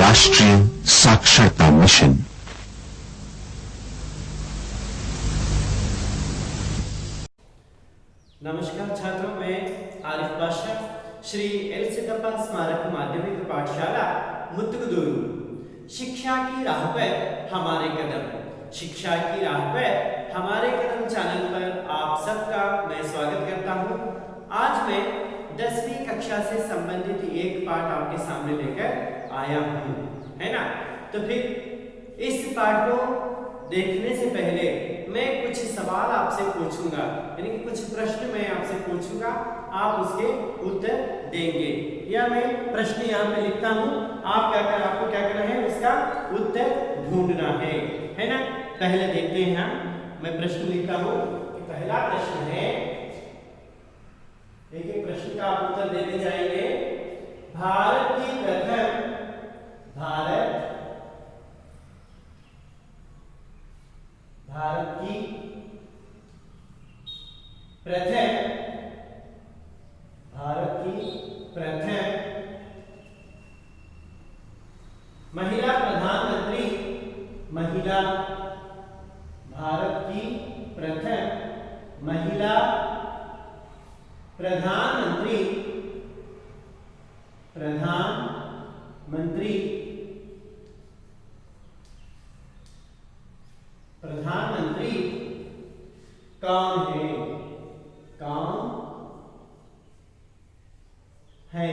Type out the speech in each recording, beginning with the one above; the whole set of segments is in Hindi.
राष्ट्रीय साक्षरता मिशन। नमस्कार छात्रों, मैं आरिफ बादशाह, श्री एल सिद्धप्पा स्मारक माध्यमिक पाठशाला मुत्तुगुदूरू। शिक्षा की राह पर हमारे कदम, शिक्षा की राह पर हमारे कदम चैनल पर आप सबका मैं स्वागत करता हूं। आज मैं 10वीं कक्षा से संबंधित एक पाठ आपके सामने लेकर आया हूं, है ना। तो फिर इस पाठ को देखने से पहले मैं कुछ सवाल आपसे पूछूंगा, यानी कि कुछ प्रश्न मैं आपसे पूछूंगा, आप उसके उत्तर देंगे। या मैं प्रश्न यहाँ पे लिखता हूँ, आपको क्या करना है, उसका उत्तर ढूंढना है ना। पहले देखते हैं, मैं प्रश्न लिखता हूँ कि पहला प्रश्न है, एक प्रश्न का आप उत्तर देते जाएंगे। भारत की प्रथम महिला प्रधानमंत्री, भारत की प्रथम महिला प्रधानमंत्री कौन है?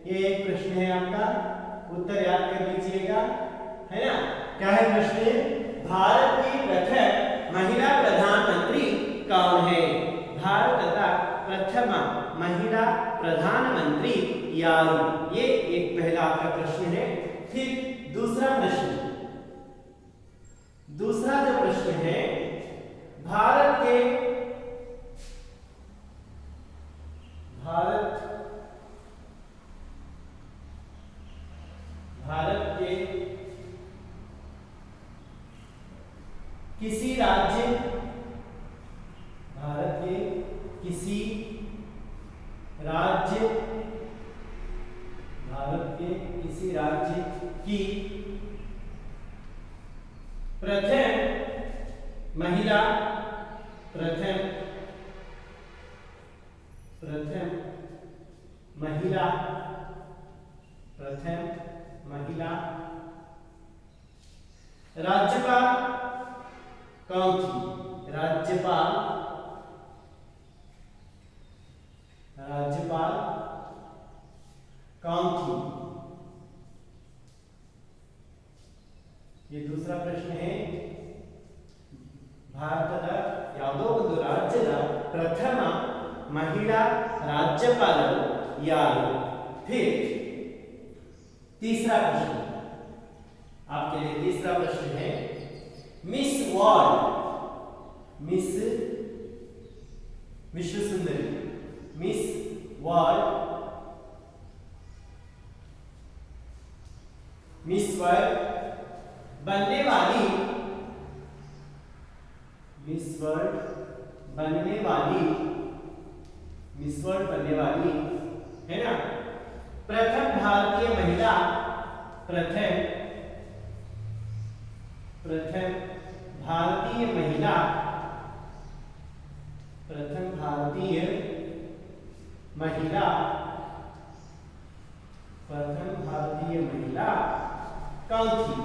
ये एक प्रश्न है, आपका उत्तर याद कर लीजिएगा, है ना। क्या है प्रश्न? भारत की प्रथम महिला प्रधानमंत्री कौन है? भारत का प्रथम महिला प्रधानमंत्री यार, ये एक पहला आपका प्रश्न है। फिर दूसरा जो प्रश्न है, भारत के किसी राज्य की प्रथम महिला राज्यपाल कौन थी? राज्यपाल कौन थी? ये दूसरा प्रश्न है। ಭಾರತದ ಯಾವುದೋ ಒಂದು ರಾಜ್ಯದ ಪ್ರಥಮ ಮಹಿಳಾ ರಾಜ್ಯಪಾಲರು ಯಾರು? फिर तीसरा प्रश्न, आपके लिए तीसरा प्रश्न है, मिस वर्ल्ड, मिस विश्व सुंदरी, मिस वर्ल्ड बनने वाली, है ना। प्रथम भारतीय महिला कौन थी?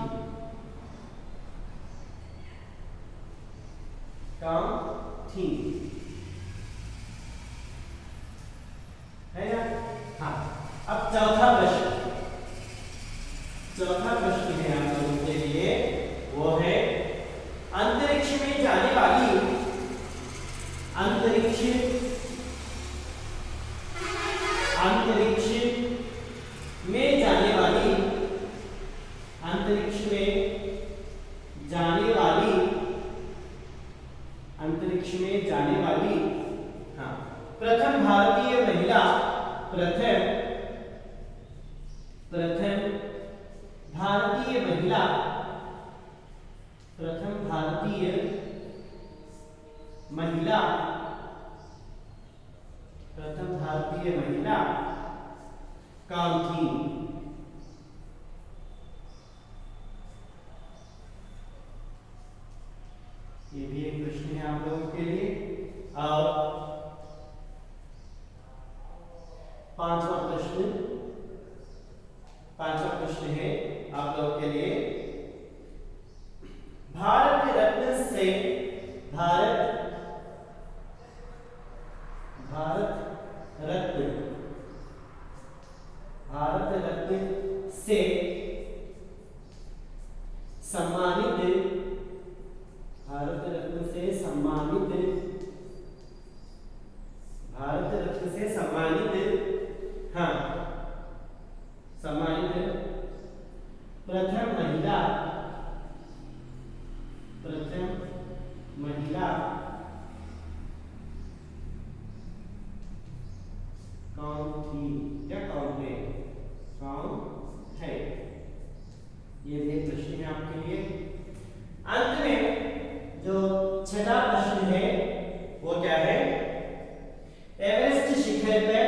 है ना। हाँ, अब चौथा प्रश्न है आप लोगों के लिए, वो है अंतरिक्ष में जाने वाली हाँ, प्रथम भारतीय महिला कौन थी? पांचवा प्रश्न है आप लोग के लिए, भारत रत्न से भारत रत्न से सम्मानित हाँ सम्मानित प्रथम महिला कौन थी या कौन है, ये भी एक प्रश्न है आपके लिए। अंत में जो छठा प्रश्न है वो क्या है, एवरेस्ट शिखर पर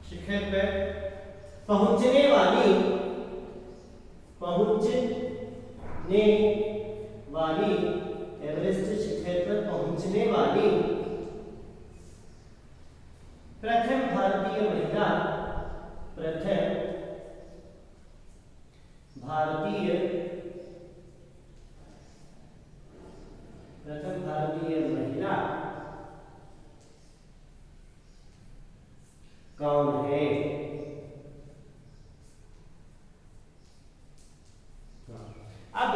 शिखर पर पहुंचने वाली एवरेस्ट शिखर पर पहुंचने वाली प्रथम भारतीय महिला कौन है? अब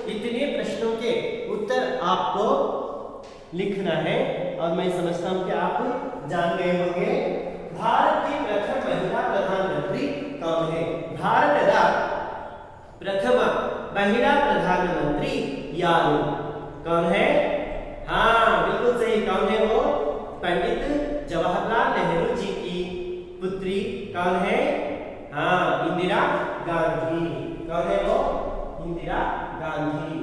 इतने प्रश्नों के उत्तर आपको लिखना है और मैं समझता हूं कि आप जान गए होंगे। भारत की प्रथम महिला प्रधानमंत्री कौन है? भारत का प्रथम महिला प्रधानमंत्री यारो कौन है? हाँ बिल्कुल सही, कौन है वो? पंडित जवाहरलाल नेहरू जी की पुत्री कौन है? हाँ इंदिरा गांधी। कौन है वो? इंदिरा गांधी।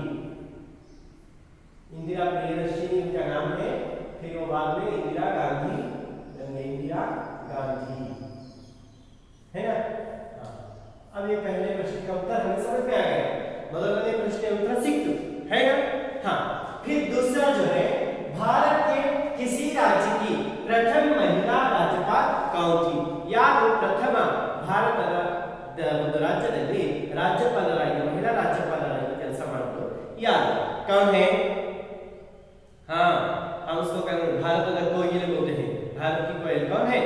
इंदिरा प्रियदर्शनी उनका नाम है, फिर वो बाद में इंदिरा गांधी है ना। अब ये पहले प्रश्न का उत्तर हमें समझ में आ गया, मतलब मैंने प्रश्न का उत्तर सीख तो है ना। हाँ फिर दूसरा जो है, भारत के किसी राज्य की प्रथम महिला राज्यपाल कौन थी? या वो प्रथम भारत राज्यದಲ್ಲಿ राज्यपालराಗಿ महिला राज्यपालराಗಿ ಕೆಲಸ ಮಾಡಿದ್ರು ಯಾರು? कौन है? हाँ हम उसको भारत का कोयल बोलते हैं, भारत की कोयल कौन है?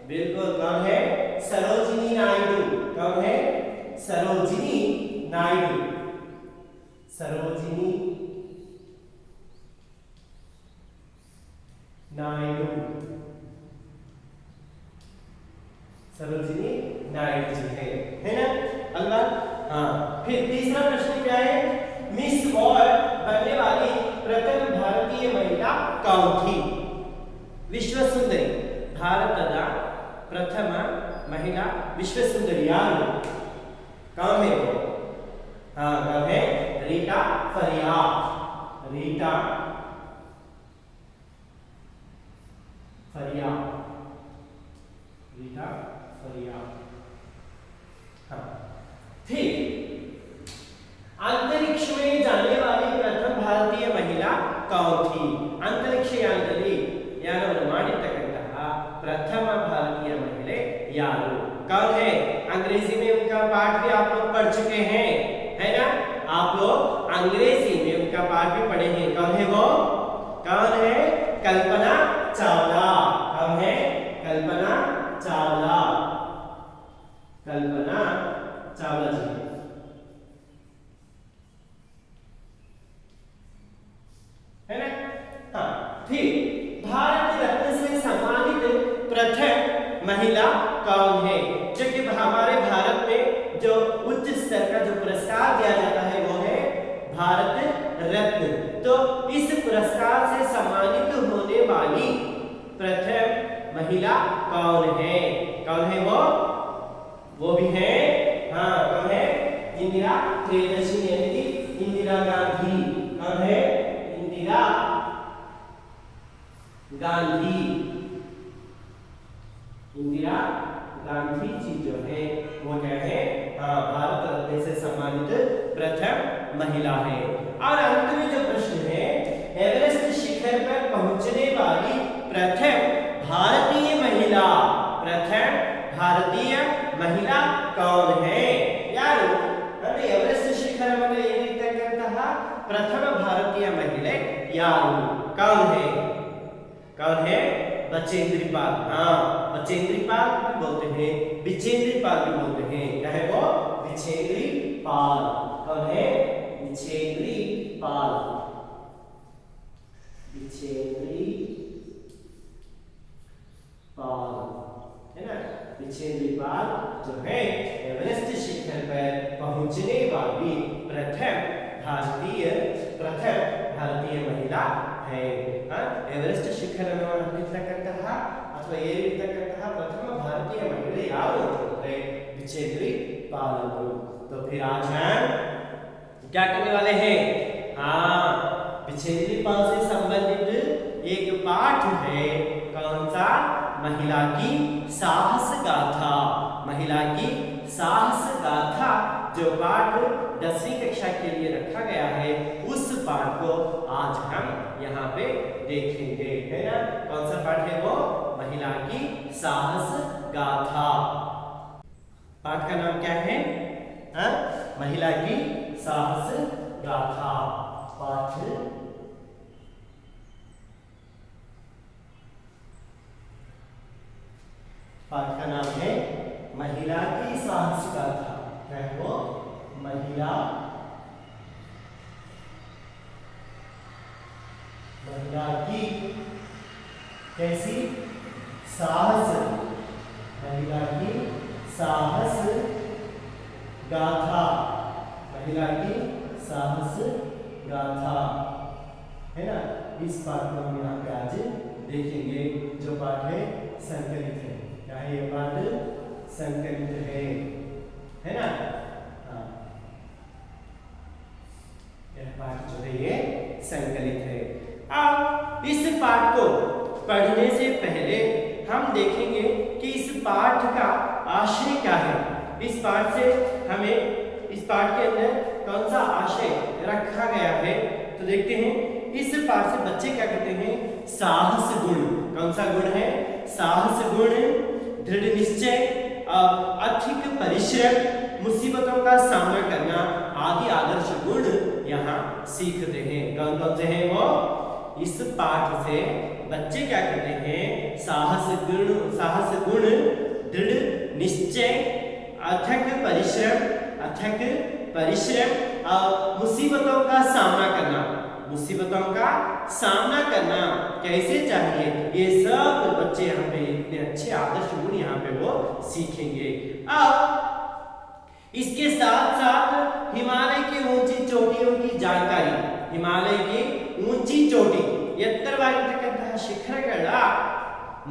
बिल्कुल कौन है? सरोजिनी नायडू। कौन है? सरोजिनी नायडू। सरोजिनी नायडू जी है ना अल्लाह। हाँ फिर तीसरा प्रश्न क्या है, मिस वर्ल्ड बनने वाली प्रथम भारतीय महिला कौन थी? विश्व सुंदरी, भारतದ प्रथम महिला विश्व सुंदरी याರು? कौन है वो? हाँ कौन है? रीटा फरिया। रीटा फरिया। रीटा फरिया। हाँ फिर अंतरिक्ष में जाने वाली प्रथम भारतीय महिला कौन थी? अंतरिक्ष यानದಲ್ಲಿ ಯಾನವನ್ನು ಮಾಡಿರ್ತಕ್ಕಂತಹ प्रथम भारतीय महिला यारो कौन है? अंग्रेजी में उनका पाठ भी आप लोग पढ़ चुके हैं है ना, आप लोग अंग्रेजी में उनका पाठ भी पढ़े हैं। कौन है वो? कौन है? कल्पना चावला। कौन है? कल्पना चावला। कल्पना चावला जी है ना। हाँ फिर भारत रत्न से सम्मानित प्रथम महिला कौन है? जो कि हमारे भारत में जो उच्च स्तर का जो पुरस्कार दिया जाता है वो है भारत रत्न। तो इस पुरस्कार से सम्मानित होने वाली प्रथम महिला कौन है? कौन है वो? वो भी है हाँ कौन है? इंदिरा प्रियदर्शनी यानी कि इंदिरा गांधी। कौन है? इंदिरा गांधी। इंदिरा गांधी जी जो है वो क्या है? भारत रत्न से सम्मानित प्रथम महिला है। और अंत में जो प्रश्न है, एवरेस्ट शिखर पर पहुंचने वाली प्रथम भारतीय महिला, प्रथम भारतीय महिला कौन है? यार एवरेस्ट शिखर ಮೇಲೆ ಏನಿರ್ತಕ್ಕಂತಹ प्रथम भारतीय महिला यार कौन है? कौन है? बचेंद्री पाल। हाँ, बचेंद्री पाल भी बोलते हैं, बिचेंद्री पाल भी बोलते हैं। क्या है वो? बिचेंद्री पाल। कौन है? बिचेंद्री पाल। बिचेंद्री पाल है ना। बिचेंद्री पाल जो है एवरेस्ट शिखर पर पहुंचने वाली प्रथम भारतीय महिला है। एवरेस्ट ಶಿಖರ ಹತ್ತಿರತಕ್ಕಂತಹ ಅಥವಾ ಏರಿರ್ತಕ್ಕಂತಹ ಪ್ರಥಮ ಭಾರತೀಯ ಮಹಿಳೆ ಯಾರು ಅಂದ್ರೆ बिचेंद्री पाल। तो फिर आज हम क्या करने वाले हैं? हाँ, बिचेंद्री पाल से संबंधित एक पाठ है। कौन सा? महिला की साहस गाथा। महिला की साहस गाथा जो पाठ 10वीं कक्षा के लिए रखा गया है, उस पाठ को आज हम यहाँ पे देखेंगे, है ना। कौन सा पाठ है वो? महिला की साहस गाथा। पाठ का नाम क्या है? महिला की साहस गाथा। पाठ का नाम है महिला की साहस गाथा। क्या है वो? महिला की कैसी? साहस। महिला की साहस गाथा। महिला की साहस गाथा, है ना। इस पाठ को हम यहाँ पे आज देखेंगे। जो पाठ है संकलित है। क्या है ये पाठ? संकलित है ना। हाँ, यह पाठ जो है ये संकलित है। अब इस पाठ को पढ़ने से पहले हम देखेंगे कि इस पाठ का आशय क्या है। इस पाठ से हमें, इस पाठ के अंदर कौन सा आशय रखा गया है, तो देखते हैं। इस पाठ से बच्चे क्या करते हैं? साहस गुण। कौन सा गुण है? साहस गुण, दृढ़ निश्चय, अधिक परिश्रम, मुसीबतों का सामना करना आदि आदर्श गुण यहाँ सीखते हैं। कौन कौन से हैं वो? इस पाठ से बच्चे क्या करते हैं? साहस गुण, दृढ़ निश्चय, अथक परिश्रम और मुसीबतों का सामना करना। मुसीबतों का सामना करना कैसे चाहिए, ये सब बच्चे यहाँ पे इतने अच्छे आदर्श गुण यहाँ पे वो सीखेंगे। अब इसके साथ साथ हिमालय की ऊंची चोटियों की जानकारी। हिमालय की ऊंची चोटी ಎತ್ತರವಾಗಿರತಕ್ಕಂತಹ ಶಿಖರಗಳ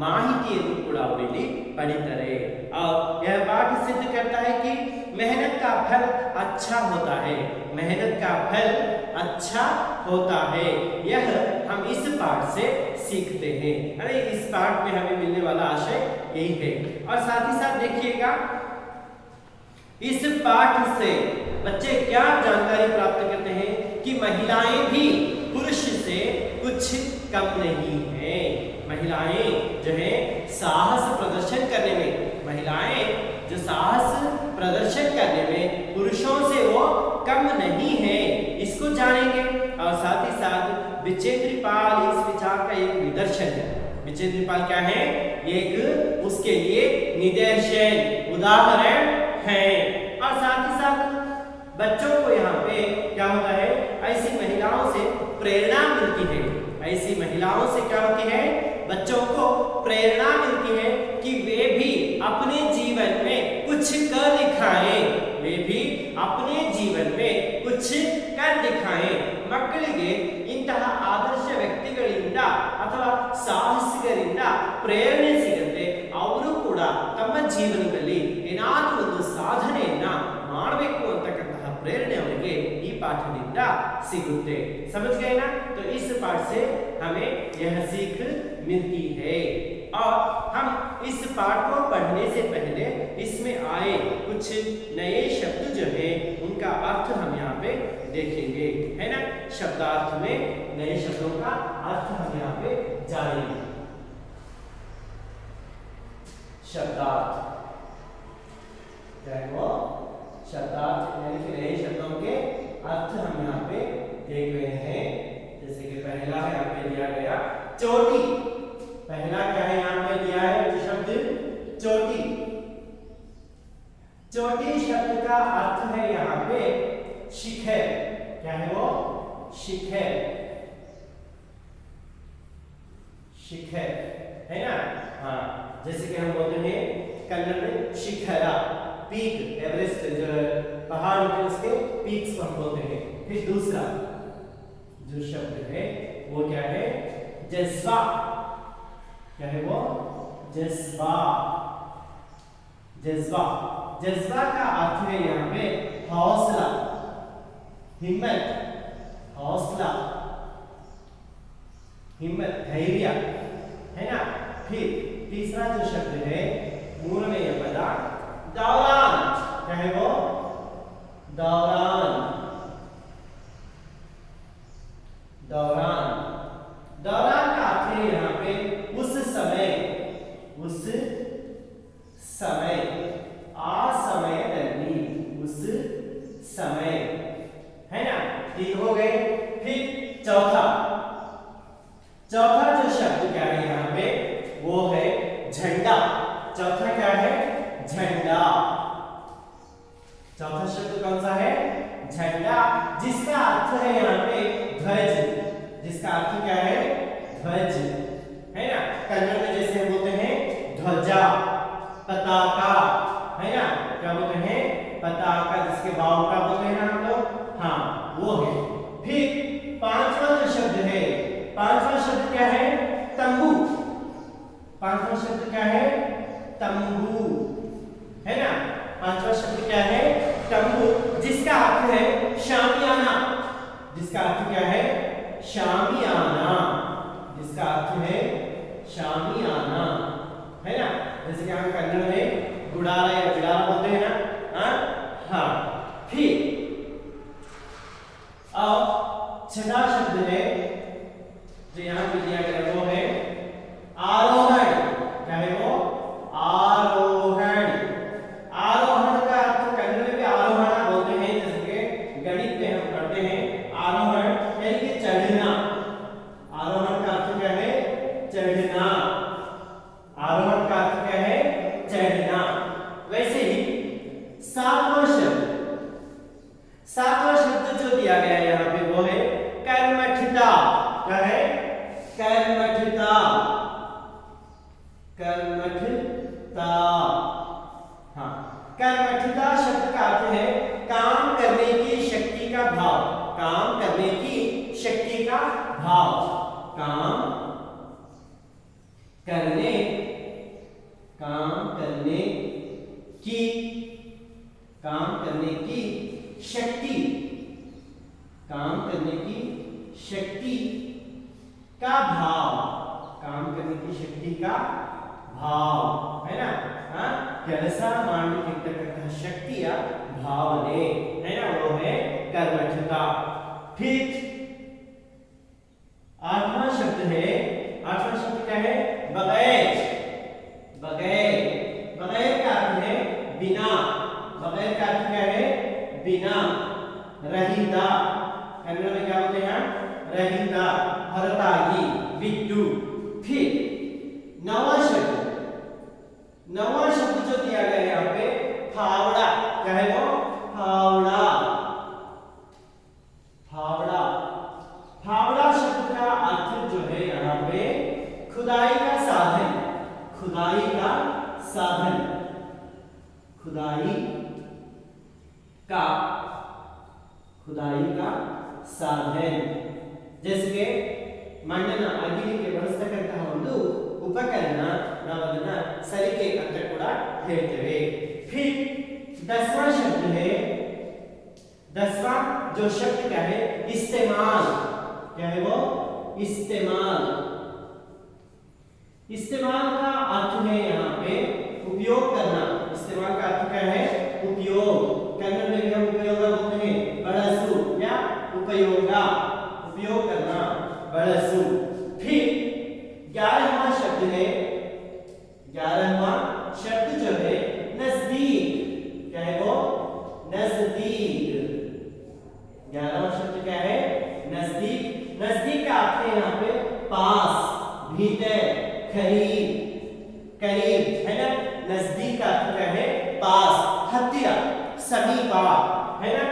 ಮಾಹಿತಿಯನ್ನು ಕೂಡ ಅವರಲ್ಲಿ ಪಡಿತಾರೆ। और यह पाठ सिद्ध करता है कि मेहनत का फल अच्छा होता है। मेहनत का फल अच्छा होता है, यह हम इस पाठ से सीखते हैं। अरे इस पाठ में हमें मिलने वाला आशय यही है। और साथ ही साथ देखिएगा, इस पाठ से बच्चे क्या जानकारी प्राप्त करते हैं कि महिलाएं भी पुरुष से कुछ कम नहीं है। महिलाएं जो है साहस प्रदर्शन करने में, महिलाएं जो साहस प्रदर्शन करने में पुरुषों से वो कम नहीं है, इसको जानेंगे। और साथ ही साथ बिचेंद्री पाल इस विचार का एक निदर्शन है। बिचेंद्री पाल क्या है? एक उसके लिए निदर्शन, उदाहरण है। और साथ ही साथ बच्चों को यहाँ पे क्या होता है? ऐसी महिलाओं से प्रेरणा मिलती है। ऐसी महिलाओं से क्या होती है? बच्चों को प्रेरणा मिलती है कि वे भी अपने जीवन में कुछ कर दिखाएं। वे भी अपने जीवन में कुछ कर दिखाएं। ಮಕ್ಕಳಿಗೆ ಇಂತಹ ಆದರ್ಶ ವ್ಯಕ್ತಿಗಳಿಂದ ಅಥವಾ ಸಾಹಸಿಗರಿಂದ ಪ್ರೇರಣೆ ಸಿಗುತ್ತೆ। ಅವರು ಕೂಡ ತಮ್ಮ ಜೀವನದಲ್ಲಿ ಏನಾದರೂ ಒಂದು ಸಾಧನೆಯನ್ನ ಮಾಡಬೇಕು ಅಂತಕ್ಕಂತಹ प्रेरणा ಅವರಿಗೆ ಈ ಪಾಠದಿಂದ ಸಿಗುತ್ತೆ। समझ गए ना? तो इस पाठ से हमें यह सीख मिलती है। और हम इस पाठ को पढ़ने से पहले इसमें आए कुछ नए शब्द जो है उनका अर्थ हम यहाँ पे देखेंगे, है ना। शब्दार्थ में नए शब्दों का अर्थ हम यहाँ पे जानेंगे। शब्दार्थ क्या है वो? शब्दार्थ यानी कि नए शब्दों के अर्थ हम यहाँ पे देख रहे हैं। जैसे कि पहला है यहाँ पे दिया गया चोटी। पहला क्या है यहाँ पे दिया है शब्द चोटी। चोटी शब्द का अर्थ है यहाँ पे शिखर। क्या है वो? शिखर। शिखर है ना। हाँ, जैसे कि हम बोलते हैं कन्नड़ में शिखरा, पीक, एवरेस्ट जो पहाड़ होते हैं उसके पीक्स को हम बोलते हैं। फिर दूसरा जो शब्द है वो क्या है? जज्बा। क्या है वो? जज्बा। जज्बा। जज्बा का अर्थ है यहाँ पे हौसला, हिम्मत, हौसला, हिम्मत, धैर्य, है ना। फिर तीसरा जो शब्द है मूल में यह पदा दौरान। क्या है वो? दौरान। दौरान। दौरान का अर्थ है यहाँ पे उस समय, उस समय, असमय दर्मी, उस समय, है ना। तीन हो गए। फिर चौथा, चौथा जो शब्द क्या है यहाँ पे वो है झंडा। चौथा क्या है? झंडा। चौथा शब्द कौन सा है? झंडा, जिसका अर्थ है यहाँ पे ध्वज। जिसका अर्थ क्या है? ध्वज, है ना। कन्नड़ में जैसे हम बोलते हैं ध्वजा, पताका, है ना। क्या बोलते हैं? पताका, जिसके बाव का बोलते हैं ना हम लोग। हाँ, वो है। फिर पांचवा जो शब्द है, पांचवा शब्द क्या है? तंबू। पांचवा शब्द क्या है? तंबू, है ना। पांचवा शब्द क्या है? तंबू, जिसका अर्थ है शामियाना। जिसका अर्थ क्या है? शामियाना। जिसका अर्थ है शामियाना, है ना। जैसे कि हम कन्नड़ में गुड़ारा या बिड़ारा बोलते हैं ना। हाँ। फिर अब छठा शब्द है जो यहाँ पे दिया गया वो है आरोहण। क्या है वो? आरोहण। आरोहण का अर्थ कन्नड़ में भी आरोहण बोलते हैं। जैसे कि गणित में हम पढ़ते हैं आरोहण यानी कि चढ़ना। आरोहण का अर्थ क्या है? चढ़ना। आरोहण का अर्थ क्या है? चढ़ना। वैसे ही सातवां शब्द, सातवां शब्द जो दिया गया है यहाँ पे वो है कर्मठता। क्या है? कर्मठता। कर्मठता। हाँ, कर्मठता शब्द का अर्थ है काम करने की शक्ति का भाव। काम करने की शक्ति का भाव। काम करने, काम करने की, काम करने की शक्ति, काम करने की शक्ति का भाव। काम करने की शक्ति का भाव, है ना। हाँ, कैसा मांड शक्ति या भावने, है ना, वो है कर्मठता। फिर आठवां शब्द है, आठवां शब्द क्या है? बगैर। बगैर। बगैर का अर्थ है बिना। बगैर का अर्थ क्या है? बिना। रहिता। कन्नड़ में क्या बोलते हैं? रहिता, हरतागी, विद्यु। फिर नवा शब्द, नवा शब्द जो दिया गया है यहाँ पे फावड़ा। क्या है वो? फावड़ा। फावड़ा। फावड़ा शब्द का अर्थ जो है यहाँ पे खुदाई का साधन। खुदाई का साधन। खुदाई का, खुदाई का साधन। जैसे कि ಮಣ್ಣನ್ನು ಅಗಿಲಿಕ್ಕೆ ಬಳಸತಕ್ಕಂತಹ ಒಂದು ಉಪಕರಣ ನಾವು ಅದನ್ನ ಸಲಿಕೆ ಅಂತ ಕೂಡ ಹೇಳ್ತೇವೆ। फिर 10वां शब्द है, 10वां जो शब्द क्या है? इस्तेमाल। क्या है वो? इस्तेमाल। इस्तेमाल का अर्थ है यहाँ पे उपयोग करना। इस्तेमाल का अर्थ क्या है? उपयोग। कन्नड़ में भी हम उपयोग बोलते हैं ಬಳಸು या उपयोगा, उपयोग करना, ಬಳಸು। फिर 11वां शब्द है, 11वां शब्द जो है नजदीक। क्या है वो? नजदीक। 11वां शब्द क्या है? नजदीक। नजदीक का अर्थ है यहाँ पे पास, भीतर, करीब, करीब है ना। नजदीक का अर्थ क्या है? पास, हत्या, समीप, है ना।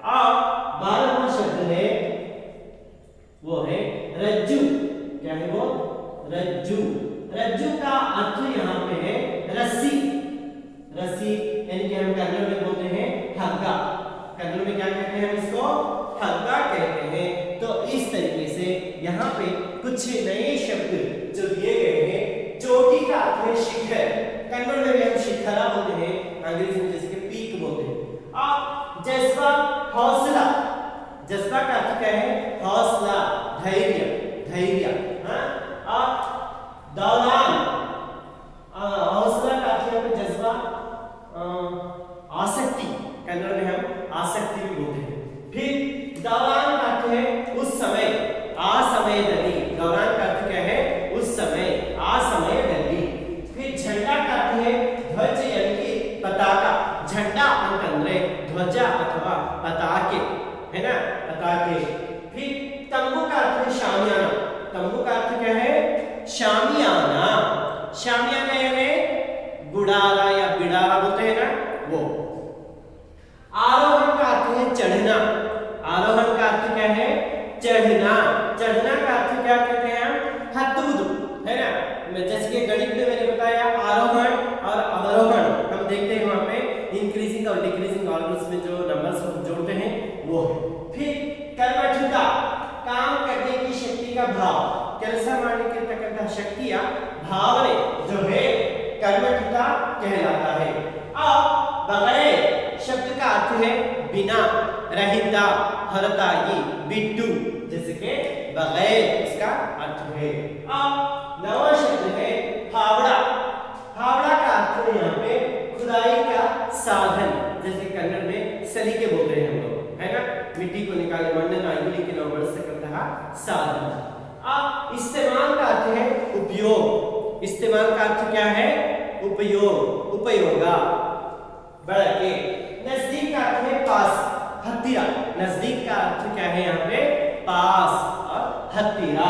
और 12वां शब्द है वो है रज्जू। क्या है वो? रज्जू। रज्जू का अर्थ यहाँ पे है रस्सी। रस्सी यानी कि हम कन्नड़ में बोलते हैं हग्गा। कन्नड़ में क्या कहते हैं? हम इसको हग्गा कहते हैं। तो इस तरीके से यहाँ पे कुछ नए शब्द जो दिए गए हैं। चोटी का अर्थ है शिखर। कन्नड़ में भी हम शिखरा बोलते हैं, अंग्रेजी में जैसे कि पीक बोलते हैं। और जज्बा, हौसला। जज्बा का अर्थ क्या है? हौसला, धैर्य, धैर्य। हाँ? और दौरान, हौसला का अर्थ है जज्बा, आसक्ति। कन्नड़ में हम आसक्ति भी बोलते हैं। फिर दौरान का अर्थ है उस समय, असमयದಲ್ಲಿ। दौरान का अर्थ क्या है? उस समय, असमयದಲ್ಲಿ। फिर झंडा का अर्थ है ध्वज यानी कि पताका। झंडा ಅಂತಂದ್ರೆ ध्वज अथवा पताके, है ना, पताके। फिर तंबू का अर्थ है शामियाना। तंबू का अर्थ क्या है? शामियाना। शामियाना यानी गुड़ारा या बिड़ारा बोलते हैं ना, वो। आरोहण का अर्थ है चढ़ना। आरोहण का अर्थ क्या है? चढ़ना। चढ़ना का अर्थ क्या कहते हैं हम? हत्तुವುದು, है ना। जैसे कि गणित में मैंने बताया आरोहण और अवरोहण हम देखते हैं वहां पे इंक्रीजिंग और डिक्रीजिंग ऑर्डर्स में जो नंबर्स को जोड़ते हैं वो है। फिर कर्मठता, काम करने की शक्ति का भाव। ಕೆಲಸ ಮಾಡಲಿಕ್ಕೆ शक्तिया भावने जो है कर्मठता कहलाता है। अब बगैर शब्द का अर्थ है बिना, रहित, ಹೊರತಾಗಿ, बिट्टू। जैसे कि बगैर इसका अर्थ है। अब नवा शब्द है फावड़ा। फावड़ा का अर्थ है यहाँ पे खुदाई का साधन। जैसे कन्नड़ में सलीके बोलते हैं हम लोग, है ना। मिट्टी को निकाले मಣ್ಣನ್ನು ಅಗಿಲಿಕ್ಕೆ ನಾವು ಬಳಸತಕ್ಕಂತಹ साधन। अब इस्तेमाल का अर्थ है उपयोग। इस्तेमाल का अर्थ क्या है? उपयोग, उपयोगा, ಬಳಕೆ। नजदीक का अर्थ है पास, हत्तीरा। नजदीक का अर्थ क्या है यहाँ पे? पास और हत्तीरा।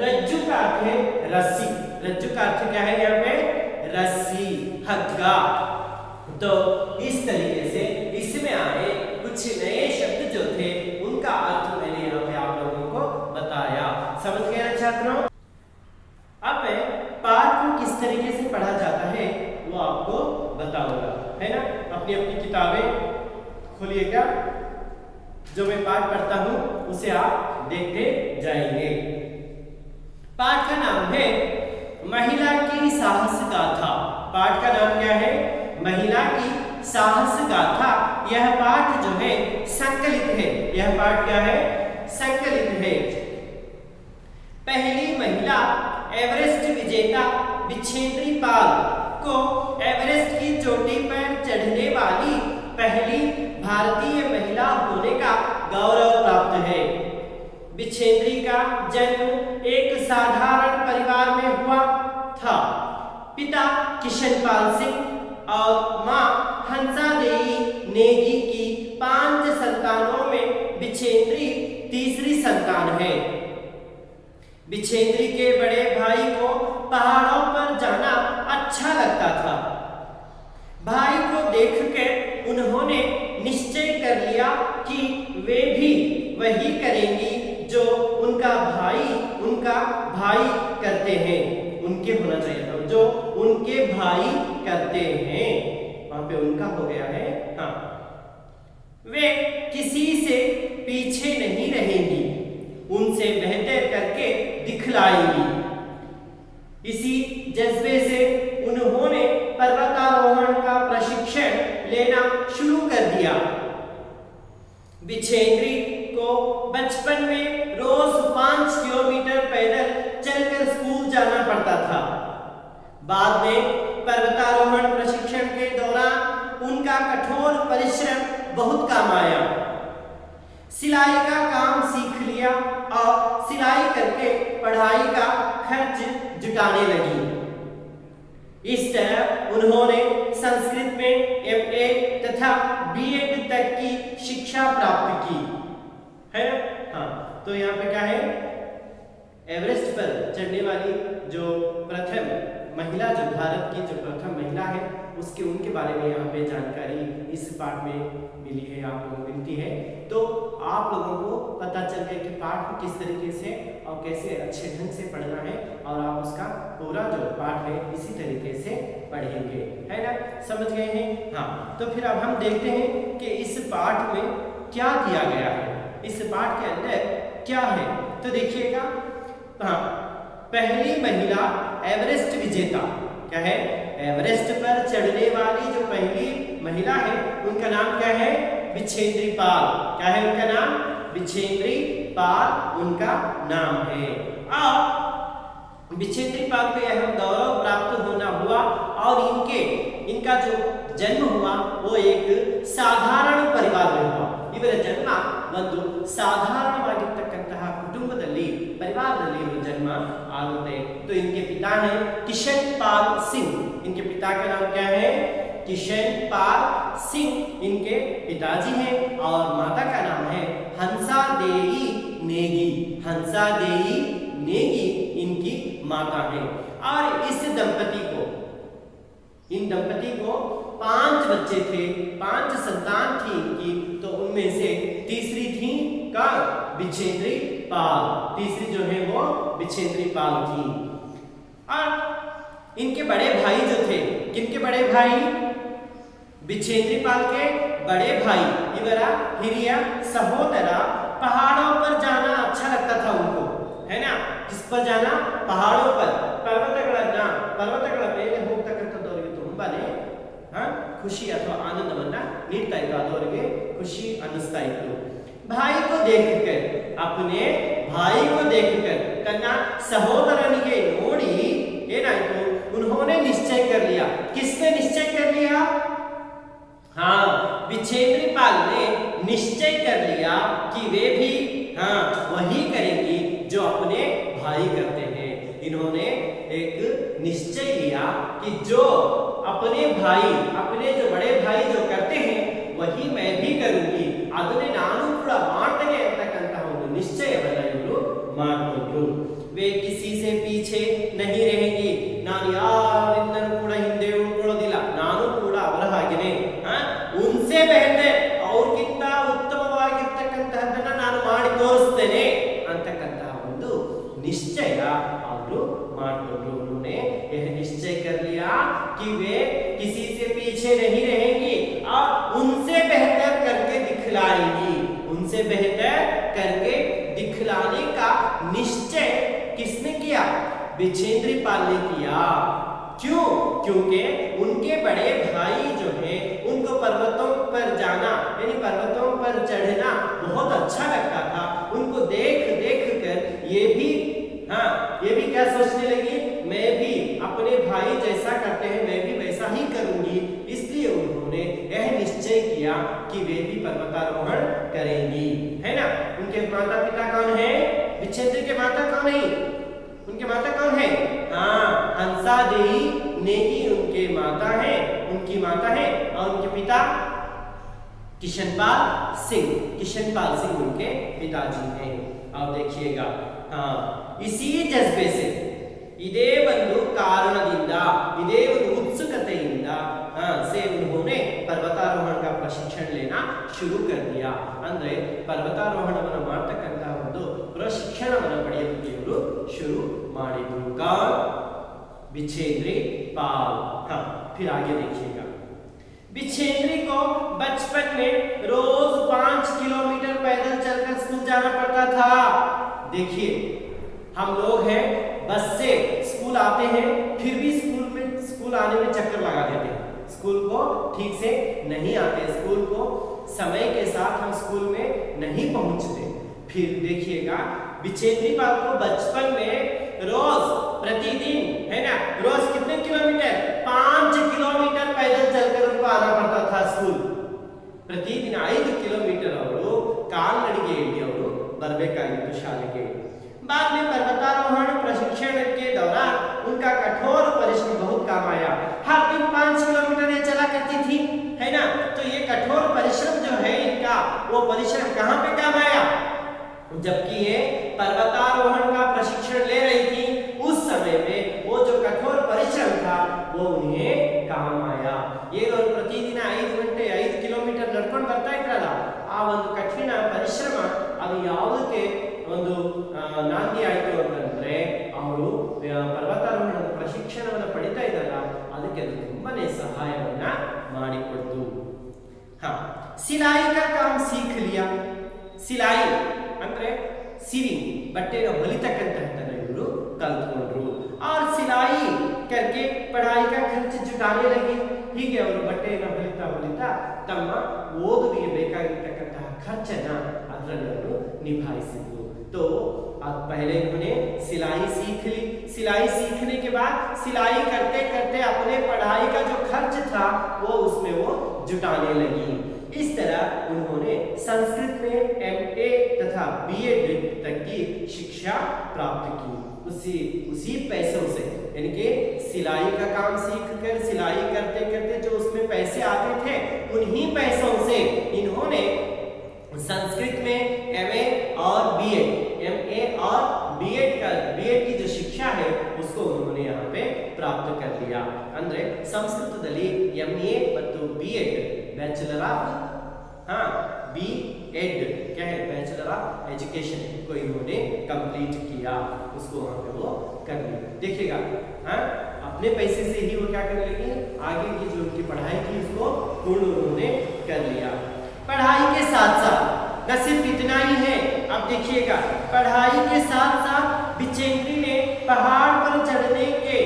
रज्जू का अर्थ है रस्सी। रज्जू का अर्थ क्या है यहाँ पे? रस्सी, हग्गा। तो इस तरीके से इसमें आए कुछ नए शब्द जो थे उनका अर्थ मैंने यहाँ पे आप लोगों को बताया। समझ गए ना छात्रों? अब मैं पाठ को किस तरीके से पढ़ा जाता है वो आपको बताऊंगा, है ना। अपनी अपनी किताबें खोलिएगा। जो मैं पाठ पढ़ता हूँ उसे आप देखते जाएंगे। पाठ का नाम है महिला की साहस गाथा। पाठ का नाम क्या है? महिला की साहस गाथा। यह पाठ जो है संकलित है। यह पाठ क्या है? संकलित है। पहली महिला एवरेस्ट विजेता बिछेंद्री पाल को एवरेस्ट की चोटी पर चढ़ने वाली पहली भारतीय महिला होने का गौरव प्राप्त है। बिछेंद्री का जन्म एक साधारण परिवार में हुआ था। पिता किशनपाल सिंह और मां हंसा देवी नेगी की 5 संतानों में बिछेंद्री तीसरी संतान है। बिछेंद्री के बड़े भाई को पहाड़ों पर जाना अच्छा लगता था। भाई को देखकर उन्होंने निश्चय कर लिया कि वे भी वही करेंगी जो उनका भाई करते हैं। उनके होना चाहिए था, जो उनके भाई करते हैं, वहां पे उनका हो गया है। हाँ, वे किसी से पीछे नहीं रहेंगी, उनसे बेहतर करके दिखलाएंगी। इसी जज्बे से उन्होंने पर्वतारोहण का प्रशिक्षण लेना शुरू कर दिया। बिछेंद्री को बचपन में रोज 5 किलोमीटर पैदल चलकर स्कूल जाना पड़ता था। बाद में पर्वतारोहण प्रशिक्षण के दौरान उनका कठोर परिश्रम बहुत काम आया। सिलाई का काम सीख लिया और सिलाई करके पढ़ाई का खर्च जुटाने लगी। इस तरह उन्होंने संस्कृत में एमए तथा बीएड तक की शिक्षा प्राप्त की है ना। हाँ, तो यहाँ पे क्या है, एवरेस्ट पर चढ़ने वाली जो प्रथम महिला, जो भारत की जो प्रथम महिला है, उसके उनके बारे में यहाँ पे जानकारी इस पाठ में मिली है, आप लोगों को मिलती है। तो आप लोगों को पता चल गया कि पाठ को किस तरीके से और कैसे अच्छे ढंग से पढ़ना है, और आप उसका पूरा जो पाठ है इसी तरीके से पढ़ेंगे, है ना। समझ गए हैं। हाँ, तो फिर अब हम देखते हैं कि इस पाठ में क्या दिया गया है, इस पाठ के अंदर क्या है। तो देखिएगा, हाँ, पहली महिला एवरेस्ट विजेता क्या है, एवरेस्ट पर चढ़ने वाली जो पहली महिला है उनका नाम क्या है, बिछेंद्री पाल। क्या है उनका नाम, बिछेंद्री पाल उनका नाम है। और बिछेंद्री पाल को यह गौरव प्राप्त होना हुआ, और इनका जो जन्म हुआ वो एक साधारण परिवार में हुआ। ಇವರ ಜನ್ಮ ಒಂದು ಸಾಧಾರಣವಾಗಿರತಕ್ಕಂತಹ ಕುಟುಂಬದಲ್ಲಿ, ಪರಿವಾರದಲ್ಲಿ ಇವರ ಜನ್ಮ आಗುತ್ತೆ। तो इनके पिता हैं किशन पाल सिंह। इनके पिता का नाम क्या है, किशन पाल सिंह इनके पिताजी हैं, और माता का नाम है हंसा देई नेगी। हंसा देई नेगी इनकी माता है। और इन दंपति को 5 बच्चे थे, 5 संतान थी इनकी। तो उनमें से तीसरी थी का बिछेंद्री पाल, तीसरी जो है वो बिछेंद्री पाल थी। और इनके बड़े भाई जो थे, किनके बड़े भाई, बिछेंद्री पाल के बड़े भाई ಇವರ ಹಿರಿಯ सहोदर पहाड़ों पर जाना अच्छा लगता था उनको, है ना। किस पर जाना, पहाड़ों पर, पर्वतಗಳ ಮೇಲೆ ಹೋಗತಕ್ಕಂತದವರಿಗೆ ತುಂಬಾನೇ ಖುಷಿ ಅಥವಾ ಆನಂದವನ್ನ ನೀಡ್ತಾ ಇತ್ತು, ಅದವರಿಗೆ ಖುಷಿ ಅನ್ನಿಸ್ತಾ ಇತ್ತು। भाई को देखकर, अपने भाई को देखकर तನ್ನ ಸಹೋದರನಿಗೆ ನೋಡಿ ಏನಾಯಿತು, उन्होंने निश्चय कर लिया। किसने निश्चय कर लिया, हाँ, बिछेंद्री पाल ने निश्चय कर लिया कि वे भी हाँ वही करेंगी जो अपने भाई करते हैं। इन्होंने एक निश्चय लिया कि जो अपने भाई, अपने जो बड़े भाई जो करते हैं वही मैं भी करूंगी, ಅದನ್ನೇ ನಾನು ಕೂಡ ಮಾಡ್ತೇನೆ ಅಂತಕ್ಕಂತಹ ಒಂದು ನಿಶ್ಚಯವನ್ನ ಇವರು ಮಾಡಿಕೊಂಡ್ರು। वे किसी से पीछे नहीं रहेंगी, ನಾನು ಯಾರಿಂದಲೂ ಕೂಡ ಹಿಂದೆ ಉಳ್ಕೊಳ್ಳೋದಿಲ್ಲ, ನಾನು ಕೂಡ ಅವರ ಹಾಗೇನೆ उनसे बेहतर ಅವ್ರಿಗಿಂತ ಉತ್ತಮವಾಗಿರ್ತಕ್ಕಂತಹದನ್ನ ನಾನು ಮಾಡಿ ತೋರಿಸ್ತೇನೆ ಅಂತಕ್ಕಂತಹ ಒಂದು ನಿಶ್ಚಯ ಅವರು ಮಾಡಿಕೊಂಡ್ರು। उन्होंने यह निश्चय कर लिया कि वे किसी से पीछे नहीं रहेंगी और उनसे बेहतर करके दिखलाएंगी। उनसे बेहतर करके दिखलाने का निश्चय किसने किया, बिछेंद्री पाल ने किया। क्यों, क्योंकि उनके बड़े भाई जो है उनको पर्वतों पर जाना, यानी पर्वतों पर चढ़ना बहुत अच्छा लगता था। उनको देख देख कर ये भी क्या सोचने लगी, मैं भी अपने भाई जैसा करते हैं मैं भी वैसा ही करूंगी। इसलिए उन्होंने यह निश्चय किया कि वे भी पर्वतारोहण करेंगी, है ना। उनके माता पिता कौन है, बिछेंद्री के माता कौन है, उनके माता कौन है, हाँ, हंसा देई नेगी उनके माता है, उनकी माता है। और उनके पिता किशनपाल सिंह, किशनपाल सिंह उनके पिताजी हैं। अब देखिएगा, हाँ, इसी जज्बे से, इदे ಒಂದು ಕಾರಣದಿಂದ, इदे ಒಂದು उत्सुकತೆಯಿಂದ से उन्होंने पर्वतारोहण का प्रशिक्षण लेना शुरू कर दिया। ಅಂದ್ರೆ पर्वतारोहणವನ್ನು ಮಾಡತಕ್ಕಂತ ಒಂದು ಪ್ರಶಿಕ್ಷಣವನ್ನು ಪಡೆಯೋದಕ್ಕೆ ಇವರು ಶುರು ಮಾಡಿದ್ರು। कौन, बिछेंद्री पाल। हाँ, फिर आगे देखिएगा, बिछेंद्री को बचपन में रोज 5 किलोमीटर पैदल चलकर स्कूल जाना पड़ता था। देखिए, हम लोग हैं बस से स्कूल आते हैं, फिर भी स्कूल आने में चक्कर लगा देते हैं, स्कूल को ठीक से नहीं आते, स्कूल को समय के साथ हम स्कूल में नहीं पहुंचते। फिर देखिएगा बिचेंद्री पाल को बचपन में रोज प्रतिदिन, है ना, रोज कितने किलोमीटर, 5 किलोमीटर पैदल चलकर उनको आना पड़ता था स्कूल। ಪ್ರತಿದಿನ 5 ಕಿಲೋಮೀಟರ್ ಅವರು ಕಾಲ್ನಡಿಗೆಯಲ್ಲಿ ಅವರು ಬರಬೇಕಾಗಿತ್ತು ಶಾಲೆಗೆ। बाद में पर्वतारोहण प्रशिक्षण के दौरान उनका कठोर परिश्रम बहुत काम आया। हर दिन 5 किलोमीटर ये चला करती थी, है ना। तो ये कठोर परिश्रम जो है इनका, वो परिश्रम कहाँ पे काम आया, जबकि ये पर्वतारोहण का प्रशिक्षण ले रही थी उस समय में वो जो कठोर परिश्रम था वो उन्हें काम आया। ये रोज प्रतिदिन 5 ಗಂಟೆ 5 ಕಿಲೋಮೀಟರ್ ನಡ್ಕೊಂಡು ಬರ್ತಾ ಇದ್ರಲ್ಲ, ಆ ಒಂದು ಕಠಿಣ ಪರಿಶ್ರಮ ಅದು ಯಾವುದಕ್ಕೆ ಒಂದು ನಾಂದಿ ಆಯಿತು ಅಂತಂದ್ರೆ ಅವರು ಪರ್ವತಾರೋಹಣದ ಪ್ರಶಿಕ್ಷಣವನ್ನು ಪಡಿತಾ ಇದ್ರಲ್ಲ ಅದಕ್ಕೆ ಅದು ತುಂಬಾನೇ ಸಹಾಯವನ್ನ ಮಾಡಿಕೊಡ್ತು। ಹಾ, ಸಿಲಾಯಿ का काम सीख लिया। ಸಿಲಾಯಿ ಅಂದ್ರೆ ಸಿವಿಂಗ್, ಬಟ್ಟೆನ ಹೊಲಿತಕ್ಕಂತಹದ್ದನ್ನು ಇವರು ಕಲ್ತ್ಕೊಂಡ್ರು। और सिलाई करके पढ़ाई का खर्च जुटाने लगी। ಹೀಗೆ ಅವರು ಬಟ್ಟೆಯನ್ನು ಹೊಲಿತಾ ಹೊಲಿತಾ ತಮ್ಮ ಓದುವಿಗೆ ಬೇಕಾಗಿರತಕ್ಕಂತಹ ಖರ್ಚನ್ನ ಅದರಲ್ಲಿ ಅವರು ನಿಭಾಯಿಸಿದ್ರು। तो अब पहले उन्होंने सिलाई सीख ली। सिलाई सीखने के बाद सिलाई करते करते अपने पढ़ाई का जो खर्च था वो उसमें वो जुटाने लगी। इस तरह उन्होंने संस्कृत में MA तथा BEd तक की शिक्षा प्राप्त की। उसी पैसों से, यानी कि सिलाई का काम सीखकर सिलाई करते करते जो उसमें पैसे आते थे उन्हीं पैसों से इन्होंने संस्कृत में MA और BEd, MA और BEd की जो शिक्षा है उसको उन्होंने यहाँ पे प्राप्त कर लिया। ಅಂದ್ರೆ ಸಂಸ್ಕೃತದಲ್ಲಿ MA ಮತ್ತು BEd, बैचलर ऑफ BEd क्या है, बैचलर ऑफ एजुकेशन को इन्होंने कंप्लीट किया, उसको वहां पे वो कर लिया। देखिएगा अपने पैसे से ही वो क्या करने लगी, आगे की जो उनकी पढ़ाई थी उसको पूर्ण उन्होंने कर लिया। पढ़ाई के साथ साथ न सिर्फ इतना ही है, अब देखिएगा पढ़ाई के साथ साथ बिचेंद्री ने पहाड़ पर चढ़ने के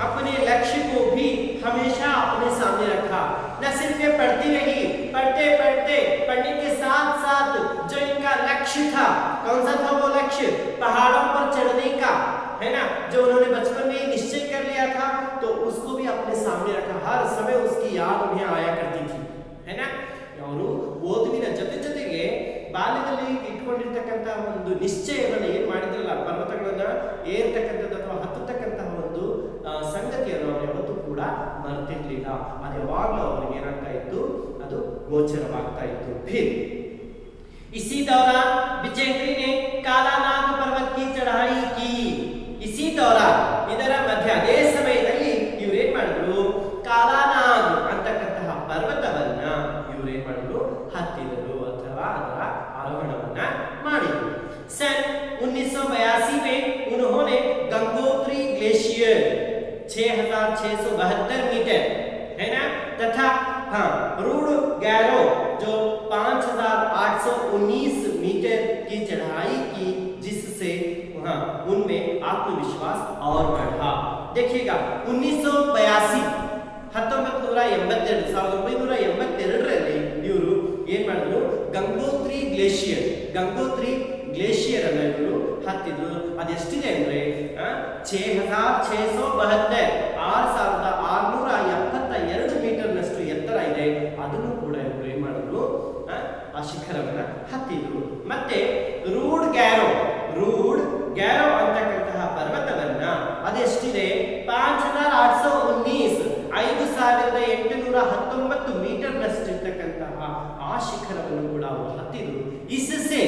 अपने लक्ष्य को भी हमेशा अपने सामने रखा। न सिर्फ ये पढ़ती रही, पढ़ने के साथ साथ जो इनका लक्ष्य था, कौन सा था वो लक्ष्य, पहाड़ों पर चढ़ने का, है ना, जो उन्होंने बचपन में ही निश्चय कर लिया था, तो उसको भी अपने सामने रखा। हर समय उसकी याद उन्हें आया करती थी, है ना। ಅವರು ಓದುವಿನ ಜೊತೆಗೆ ಬಾಲ್ಯದಲ್ಲಿ ಇಟ್ಕೊಂಡಿರ್ತಕ್ಕಂತಹ ಒಂದು ನಿಶ್ಚಯವನ್ನು ಏನು ಮಾಡಿದ್ರಲ್ಲ, ಪರ್ವತಗಳನ್ನ ಏರ್ತಕ್ಕಂಥದ್ದು ಅಥವಾ ಹತ್ತತಕ್ಕಂತಹ ಒಂದು ಸಂಗತಿಯನ್ನು ಅವರು ಯಾವತ್ತೂ ಕೂಡ ಮರೆತಿರ್ಲಿಲ್ಲ। ಅದು ಯಾವಾಗಲೂ ಅವರಿಗೆ ಏನಾಗ್ತಾ ಇತ್ತು, ಅದು ಗೋಚರವಾಗ್ತಾ ಇತ್ತು। फिर इसी दौरान बिचेंद्री ने कालानाग पर्वत की चढ़ाई की। इसी दौरान ಇದರ ಮಧ್ಯ ಅದೇ ಸಮಯದಲ್ಲಿ ಇವರು ಏನ್ ಮಾಡಿದ್ರು, ಕಾಲಾನಾಗ್ ಅಂತಕ್ಕಂತಹ ಪರ್ವತವನ್ನ ಇವರು ಏನ್ ಮಾಡಿದ್ರು, ಹತ್ತಿದರು ಅಥವಾ ಅದರ ಆರೋಹಣವನ್ನ ಮಾಡಿದ್ರು। सन 1982 में उन्होंने गंगोत्री ग्लेशियर 6672 मीटर, है ना, तथा रूड गैरो जो 5819 मीटर की चढ़ाई की, जिससे उनमें आत्मविश्वास और बढ़ा। देखिएगा 1982 1982 ಇವರು ಏನ್ ಮಾಡಿದ್ರು, ಗಂಗೋತ್ರಿ ಗ್ಲೇಷಿಯರ್ ಅನ್ನ ಇವರು ಹತ್ತಿದ್ರು। ಅದೆಷ್ಟಿದೆ ಅಂದ್ರೆ 6672 6672 ಮೀಟರ್ ನಷ್ಟು ಎತ್ತರ ಇದೆ। ಅದನ್ನು ಕೂಡ ಇವರು ಏನ್ ಮಾಡಿದ್ರು, ಆ ಶಿಖರವನ್ನ ಹತ್ತಿದ್ರು। ಮತ್ತೆ ರೂಡ್ ಗ್ಯಾರೋ ಅಂತಕ್ಕಂತಹ ಪರ್ವತವನ್ನ ಅದೆಷ್ಟಿದೆ, 5819 5819 ಮೀಟರ್ ನಷ್ಟಿರ್ತಕ್ಕಂತಹ ಆ ಶಿಖರವನ್ನು ಕೂಡ ಅವರು ಹತ್ತಿದ್ರು। इससे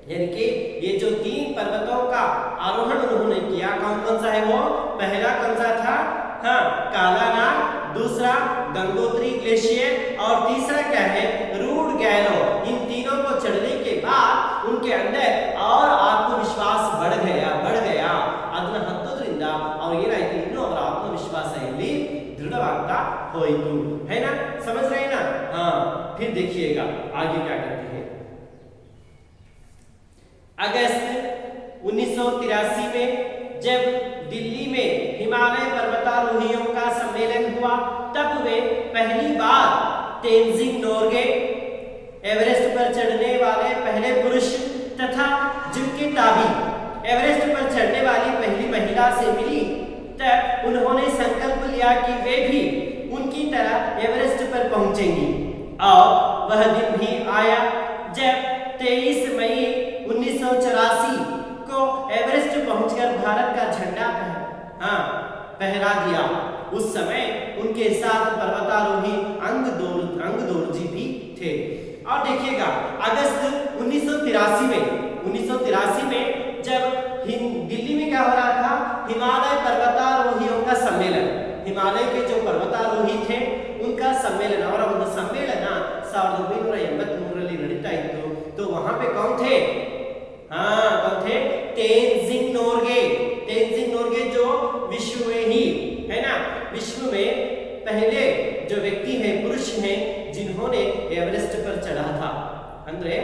यानी कि ये जो 3 पर्वतों का आरोहण उन्होंने किया, कौन सा है वो, पहला कौन सा था, कालानाग, दूसरा गंगोत्री ग्लेशियर और तीसरा क्या है, रूड गैरो। इन तीनों को चढ़ने के बाद उनके अंदर और आत्मविश्वास बढ़ गया। ಅದನ್ನ ಹತ್ತೋದ್ರಿಂದ ಅವ್ರಿಗೆ ಏನಾಯ್ತು, ಇನ್ನು ಅವರ ಆತ್ಮವಿಶ್ವಾಸ ಇಲ್ಲಿ दृढ़वागता होइतु, है ना, समझ रहे हैं ना। फिर देखिएगा आगे क्या करते हैं। अगस्त 1983 में जब दिल्ली में हिमालय पर्वतारोहियों का सम्मेलन हुआ, तब वे पहली बार तेंजिंग नोर्गे एवरेस्ट पर चढ़ने वाले पहले पुरुष तथा जिनके ताबी एवरेस्ट पर चढ़ने वाली पहली महिला से मिली तब उन्होंने संकल्प लिया कि वे भी उनकी तरह एवरेस्ट पर पहुंचेंगी। और वह दिन भी आया जब 23 मई 1984 को एवरेस्ट पहुंचकर भारत का झंडा फहरा दिया। उस समय उनके साथ पर्वतारोही अंगदोरजी भी थे। और देखिएगा अगस्त 1983 में जब दिल्ली में क्या हो रहा था, हिमालय पर्वतारोहियों का सम्मेलन, हिमालय के जो पर्वतारोही थे उनका सम्मेलन, और ಒಂದು सम्मेलन 1983 ನಡೀತಾ ಇತ್ತು। तो वहां पे कौन थे? कौन थे? तेनजिंग नोर्गे जो विश्व में ही है ना, विश्व में पहले जो व्यक्ति हैं, पुरुष हैं जिन्होंने एवरेस्ट पर चढ़ा था। ಅಂದ್ರೆ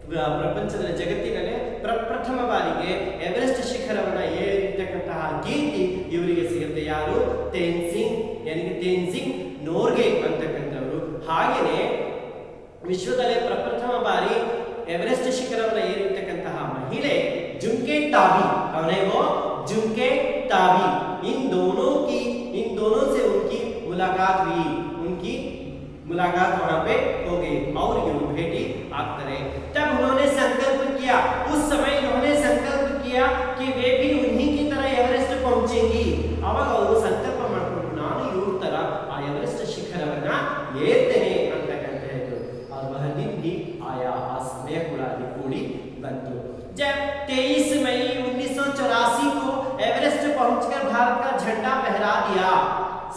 ಪ್ರಪಂಚದ ಜಗತ್ತಿನಲ್ಲಿ ಪ್ರಪ್ರಥಮ ಬಾರಿಗೆ ಎವರೆಸ್ಟ್ ಶಿಖರವನ್ನ ಏರಿರತಕ್ಕಂತಹ ಕೀರ್ತಿ ಇವರಿಗೆ ಸಿಗುತ್ತೆ। ಯಾರು? ತೇನ್ಜಿಂಗ್ ನೋರ್ಗೆ ಅಂತಕ್ಕಂಥವರು। ಹಾಗೇನೆ ವಿಶ್ವದಲ್ಲೇ ಪ್ರಪ್ರಥಮ ಬಾರಿ एवरेस्ट ಶಿಖರವನ್ನ ಏರಿರತಕ್ಕಂತಹ ಮಹಿಳೆ ಜುಮ್ಕೆ ತಾಬಿ। कौन है वो? जुमके ताबी। इन दोनों से उनकी मुलाकात हुई, उनकी मुलाकात वहां पे हो गई और इವರು भेटी ಆಗ್ತಾರೆ। तब उन्होंने संकल्प किया, उस समय इन्होंने संकल्प किया कि वे भी उन्हीं की तरह एवरेस्ट पहुंचेंगी। ಅವಾಗ ಅವರು ಸಂಕಲ್ಪ ಮಾಡಿಕೊಂಡು ನಾನು ಇವ್ರ ತರ ಆ ಎವರೆಸ್ಟ್ ಶಿಖರವನ್ನ ಏರ್ತೇನೆ ಅಂತಕ್ಕಂತ ಹೇಳಿದ್ರು। और वह दिन भी आया, ಆ ಸಮಯ ಕೂಡ ಅಲ್ಲಿ ಕೂಡಿ ಬಂತು। जब 23 मई 1984 को एवरेस्ट पहुंचकर भारत का झंडा फहरा दिया।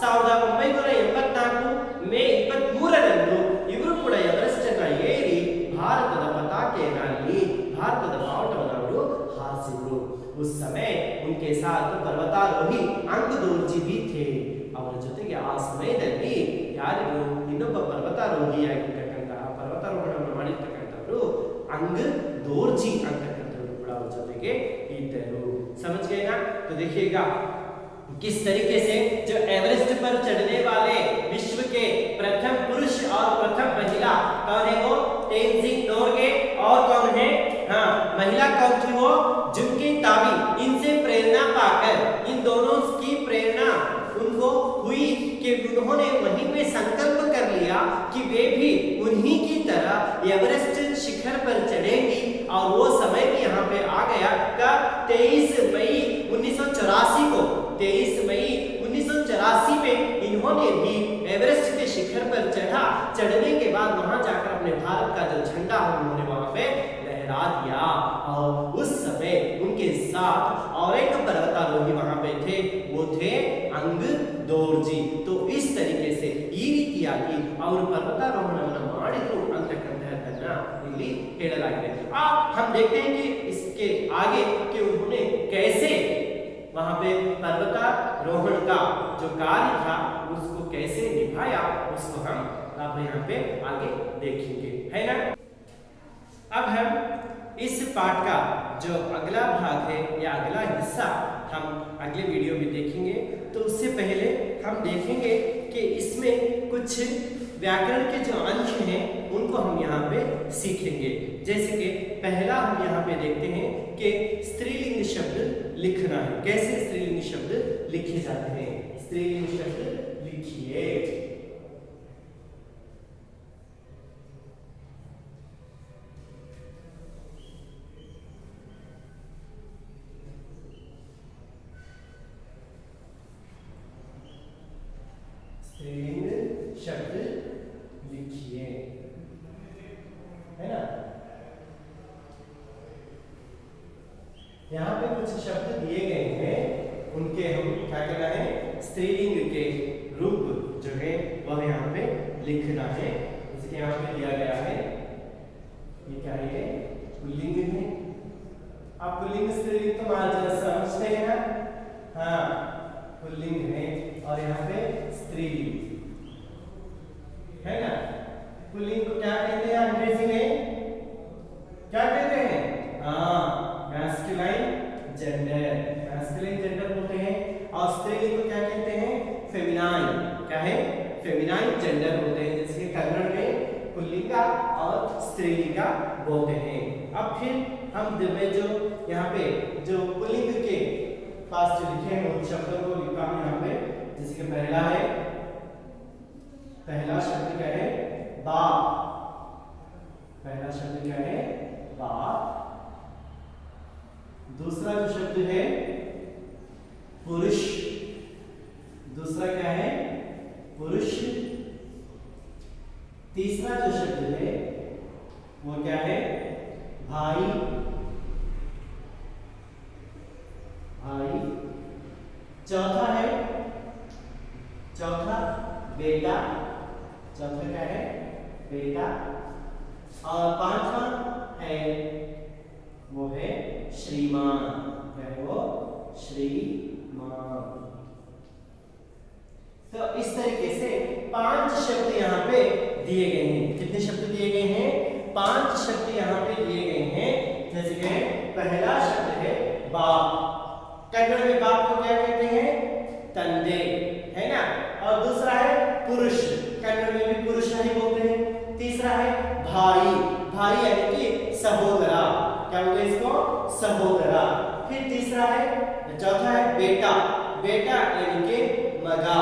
1984 ಮೇ 23ರಂದು ಇವರು ಕೂಡ ಎವರೆಸ್ಟ್ ಅನ್ನು ಏರಿ ಭಾರತದ ಪತಾಕೆಯಲ್ಲಿ ಭಾರತದ ಬಾವುಟವನ್ನು ಅವರು ಹಾರಿಸಿದರು। उस समय उनके साथ पर्वतारोही अंगदोरजी भी थे। ಅವರ ಜೊತೆಗೆ ಆ ಸಮಯದಲ್ಲಿ ಯಾರಿಗೂ ಇನ್ನೊಬ್ಬ ಪರ್ವತಾರೋಹಿಯಾಗಿರ್ತಕ್ಕಂತಹ ಪರ್ವತಾರೋಹಣವನ್ನು ಮಾಡಿರ್ತಕ್ಕಂಥವರು अंगदोरजी ಅಂತಕ್ಕಂಥವರು ಕೂಡ ಅವರ ಜೊತೆಗೆ ಇದ್ದರು। समझ गए ना? तो देखिएगा किस तरीके से जो एवरेस्ट पर चढ़ने वाले विश्व के प्रथम पुरुष और प्रथम महिला कौन है? वो तेनजिंग नोर्गे। और कौन है? महिला कौन थी? वो जुमके ताबी। इनसे प्रेरणा पाकर, इन दोनों की प्रेरणा उनको हुई कि उन्होंने वहीं पे संकल्प कर लिया कि वे भी उन्हीं की तरह एवरेस्ट शिखर पर चढ़ेंगी। और वो समय भी यहाँ पे आ गया। कब? 23 मई 1984 को। 23 मई 1984 में इन्होंने भी एवरेस्ट के शिखर पर चढ़ा। चढ़ने के बाद वहां जाकर अपने भारत का जो झंडा उन्होंने वहां पे लहरा दिया। और उस समय उनके साथ और एक पर्वतारोही वहां पे थे, वो थे अंगदोरजी। तो इस तरीके से ಈ ರೀತಿಯಾಗಿ ಅವರು ಪರ್ವತಾರೋಹಣವನ್ನು ಮಾಡಿದ್ರು ಅಂತಕ್ಕಂಥದ್ದನ್ನ ಇಲ್ಲಿ ಹೇಳಲಾಗಿದೆ। हम देखते हैं कि इसके आगे कि उन्होंने कैसे वहां पे पर्वतारोहण का जो कार्य था उसको कैसे निभाया, उसको हम अब यहाँ पे आगे देखेंगे, है ना। अब हम इस पाठ का जो अगला भाग है या अगला हिस्सा हम अगले वीडियो में देखेंगे। तो उससे पहले हम देखेंगे कि इसमें कुछ व्याकरण के जो अंश हैं उनको हम यहाँ पे सीखेंगे। जैसे कि पहला हम यहाँ पे देखते हैं कि स्त्रीलिंग शब्द लिखना है। कैसे स्त्रीलिंग शब्द लिखे जाते हैं? स्त्रीलिंग शब्द लिखिए। स्त्रीलिंग शब्द लिखिए, है ना। यहाँ पे कुछ शब्द दिए गए हैं, उनके हम क्या करना है? स्त्रीलिंग के रूप जो है वह यहाँ पे लिखना है। इसके यहाँ पे दिया गया है, ये क्या है? पुल्लिंग है। आप पुल्लिंग स्त्रीलिंग तो समझते हैं ना? हाँ, पुल्लिंग है। और यहाँ पे स्त्रीलिंग है ना। पुल्लिंग को क्या कहते हैं अंग्रेजी में? क्या कहते हैं? मैस्कुलाइन जेंडर बोलते हैं। और स्त्रीलिंग को क्या कहते हैं? फेमिनाइन। क्या है? फेमिनाइन जेंडर बोलते हैं। जैसे कन्नड़ में पुल्लिंग और बोलते हैं। अब फिर हम में जो यहाँ पे जो पुल्लिंग के पास जो लिखे हैं उन शब्दों को लिखा हूं यहाँ पे। जैसे कि पहला शब्द क्या है? बाप। पहला शब्द क्या है? बाप। दूसरा जो शब्द है पुरुष। दूसरा क्या है? पुरुष। तीसरा जो शब्द है वो क्या है? भाई। भाई। चौथा बेटा। चौथा क्या है? बेटा। और पांचवा है वो है श्रीमान। क्या है वो? श्रीमान। तो इस तरीके से 5 शब्द यहाँ पे दिए गए हैं। कितने शब्द दिए गए हैं? 5 शब्द यहाँ पे दिए गए हैं। जैसे कि पहला शब्द है बाप। कन्नड़ में बाप को क्या कहते हैं? तंदे, है ना। और दूसरा है पुरुष। कन्नड़ में भी पुरुष ही बोलते हैं। तीसरा है भाई। भाई यानी कि सहोदरा। क्या बोलते हैं इसको? सहोदरा। फिर तीसरा है, चौथा है बेटा। बेटा यानी कि मगा,